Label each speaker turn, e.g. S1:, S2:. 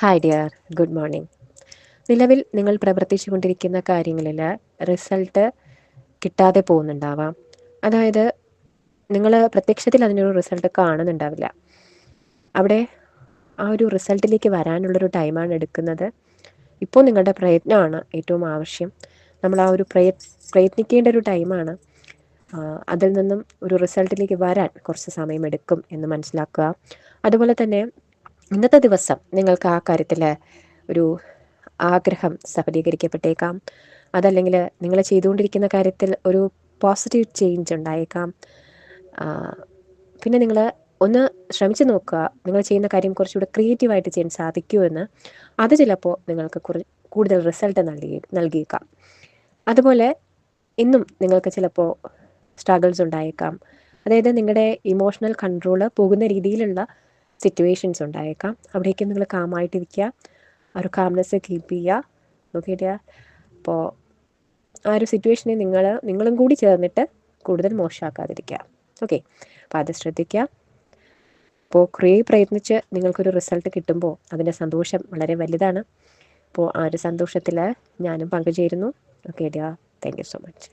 S1: Hi dear, good morning. നിലവിൽ നിങ്ങൾ പ്രവർത്തിച്ചുകൊണ്ടിരിക്കുന്ന കാര്യങ്ങളിൽ റിസൾട്ട് കിട്ടാതെ പോകുന്നുണ്ടാവാം. അതായത് നിങ്ങൾ പ്രത്യക്ഷത്തിൽ അതിനൊരു റിസൾട്ട് കാണുന്നുണ്ടാവില്ല. അവിടെ ആ ഒരു റിസൾട്ടിലേക്ക് വരാനുള്ളൊരു ടൈമാണ് എടുക്കുന്നത്. ഇപ്പോൾ നിങ്ങളുടെ പ്രയത്നമാണ് ഏറ്റവും ആവശ്യം. നമ്മൾ ആ ഒരു പ്രയത്നിക്കേണ്ട ഒരു ടൈമാണ്. അതിൽ നിന്നും ഒരു റിസൾട്ടിലേക്ക് വരാൻ കുറച്ച് സമയമെടുക്കും എന്ന് മനസ്സിലാക്കുക. അതുപോലെ തന്നെ ഇന്നത്തെ ദിവസം നിങ്ങൾക്ക് ആ കാര്യത്തിൽ ഒരു ആഗ്രഹം സഫലീകരിക്കപ്പെട്ടേക്കാം. അതല്ലെങ്കിൽ നിങ്ങൾ ചെയ്തുകൊണ്ടിരിക്കുന്ന കാര്യത്തിൽ ഒരു പോസിറ്റീവ് ചേഞ്ച് ഉണ്ടായേക്കാം. പിന്നെ നിങ്ങൾ ഒന്ന് ശ്രമിച്ചു നോക്കുക, നിങ്ങൾ ചെയ്യുന്ന കാര്യം കുറച്ചുകൂടെ ക്രിയേറ്റീവായിട്ട് ചെയ്യാൻ സാധിക്കുമെന്ന്. അത് ചിലപ്പോൾ നിങ്ങൾക്ക് കൂടുതൽ റിസൾട്ട് നൽകിയേക്കാം. അതുപോലെ ഇന്നും നിങ്ങൾക്ക് ചിലപ്പോൾ സ്ട്രഗിൾസ് ഉണ്ടായേക്കാം. അതായത് നിങ്ങളുടെ ഇമോഷണൽ കൺട്രോൾ പോകുന്ന രീതിയിലുള്ള സിറ്റുവേഷൻസ് ഉണ്ടായേക്കാം. അവിടേക്ക് നിങ്ങൾ കാമായിട്ടിരിക്കുക, ആ ഒരു കാംനെസ് കീപ്പ് ചെയ്യുക. നോക്കിയിട്ട് അപ്പോൾ ആ ഒരു സിറ്റുവേഷനെ നിങ്ങളും കൂടി ചേർന്നിട്ട് കൂടുതൽ മോശമാക്കാതിരിക്കുക. ഓക്കെ, അപ്പോൾ അത് ശ്രദ്ധിക്കുക. അപ്പോൾ കുറേ പ്രയത്നിച്ച് നിങ്ങൾക്കൊരു റിസൾട്ട് കിട്ടുമ്പോൾ അതിൻ്റെ സന്തോഷം വളരെ വലുതാണ്. അപ്പോൾ ആ ഒരു സന്തോഷത്തിൽ ഞാനും പങ്കുചേരുന്നു. Okay dear, thank you so much.